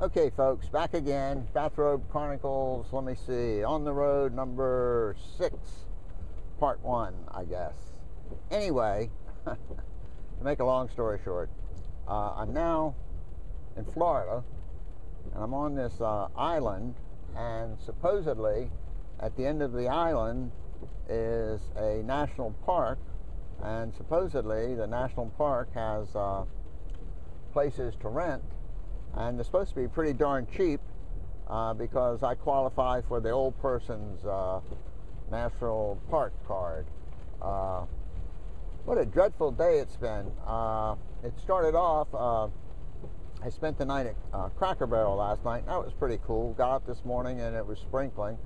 Okay folks, back again, Bathrobe Chronicles, let me see, on the road number 6, part 1, I guess. Anyway, to make a long story short, I'm now in Florida, and I'm on this island, and supposedly at the end of the island is a national park, and supposedly the national park has places to rent, and they're supposed to be pretty darn cheap because I qualify for the old person's national park card. What a dreadful day it's been. It started off, I spent the night at Cracker Barrel last night, and that was pretty cool. Got up this morning and it was sprinkling.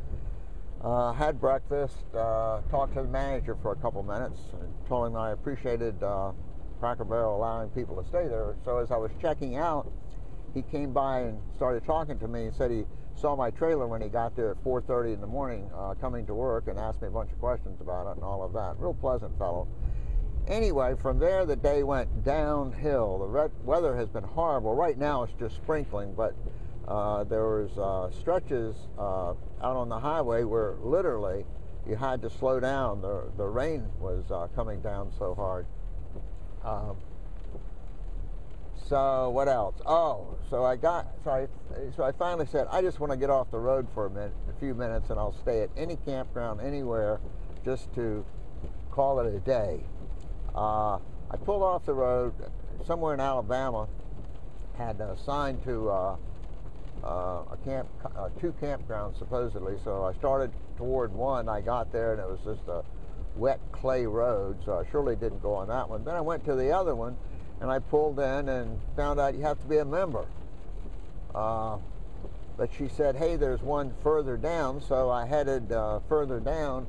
Had breakfast, talked to the manager for a couple minutes, and told him I appreciated Cracker Barrel allowing people to stay there. So as I was checking out, he came by and started talking to me and said he saw my trailer when he got there at 4:30 in the morning coming to work, and asked me a bunch of questions about it and all of that. Real pleasant fellow. Anyway, from there the day went downhill. The weather has been horrible. Right now it's just sprinkling, but there was stretches out on the highway where literally you had to slow down. The rain was coming down so hard. So what else? Oh, so I finally said, I just want to get off the road for a few minutes, and I'll stay at any campground anywhere just to call it a day. I pulled off the road somewhere in Alabama, had assigned to two campgrounds supposedly. So I started toward one. I got there and it was just a wet clay road, so I surely didn't go on that one. Then I went to the other one, and I pulled in and found out you have to be a member. But she said, hey, there's one further down, so I headed further down,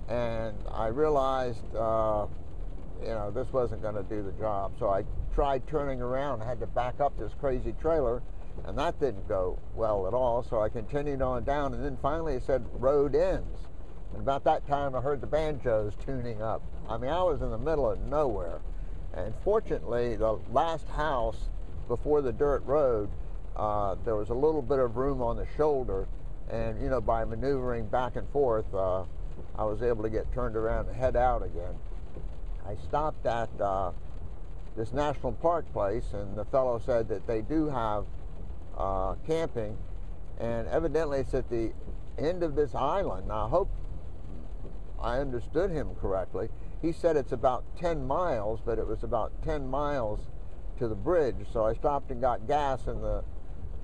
and I realized, this wasn't going to do the job. So I tried turning around, had to back up this crazy trailer, and that didn't go well at all. So I continued on down, and then finally it said road ends. And about that time I heard the banjos tuning up. I mean, I was in the middle of nowhere. And fortunately, the last house before the dirt road, there was a little bit of room on the shoulder, and by maneuvering back and forth, I was able to get turned around and head out again. I stopped at this national park place, and the fellow said that they do have camping, and evidently it's at the end of this island. Now, I hope I understood him correctly. He said it's about 10 miles, but it was about 10 miles to the bridge. So I stopped and got gas, and the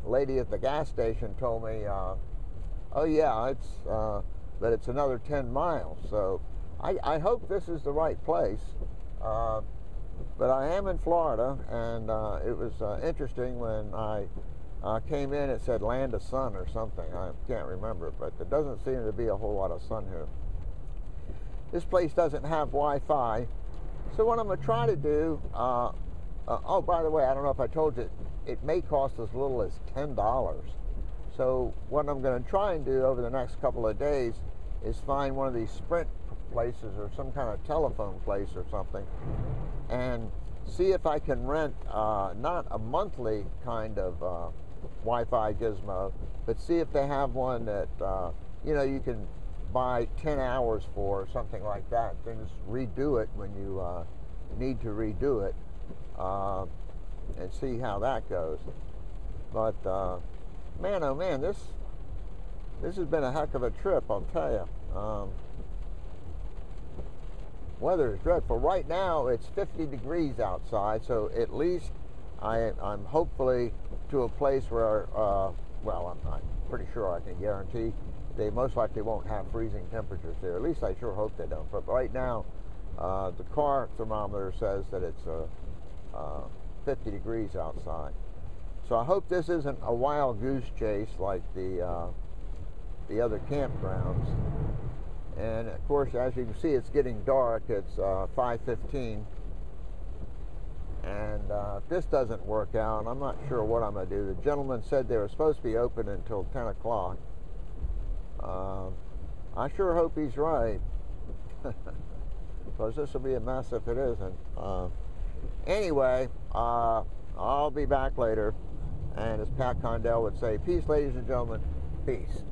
lady at the gas station told me, oh yeah, but it's another 10 miles. So I hope this is the right place. But I am in Florida, and it was interesting when I came in, it said land of sun or something. I can't remember, but there doesn't seem to be a whole lot of sun here. This place doesn't have Wi-Fi, so what I'm going to try to do, oh, by the way, I don't know if I told you, it may cost as little as $10. So what I'm going to try and do over the next couple of days is find one of these Sprint places or some kind of telephone place or something, and see if I can rent not a monthly kind of Wi-Fi gizmo, but see if they have one that you can buy 10 hours for, or something like that. Then just redo it when you need to redo it, and see how that goes. But man, oh man, this has been a heck of a trip, I'll tell you. Weather is dreadful. Right now it's 50 degrees outside, so at least I'm hopefully to a place where, well, I'm pretty sure I can guarantee they most likely won't have freezing temperatures there. At least I sure hope they don't. But right now, the car thermometer says that it's 50 degrees outside. So I hope this isn't a wild goose chase like the other campgrounds. And of course, as you can see, it's getting dark. It's 5:15. And if this doesn't work out, I'm not sure what I'm going to do. The gentleman said they were supposed to be open until 10 o'clock. I sure hope he's right, because this will be a mess if it isn't. Anyway, I'll be back later, And as Pat Condell would say, peace, ladies and gentlemen, peace.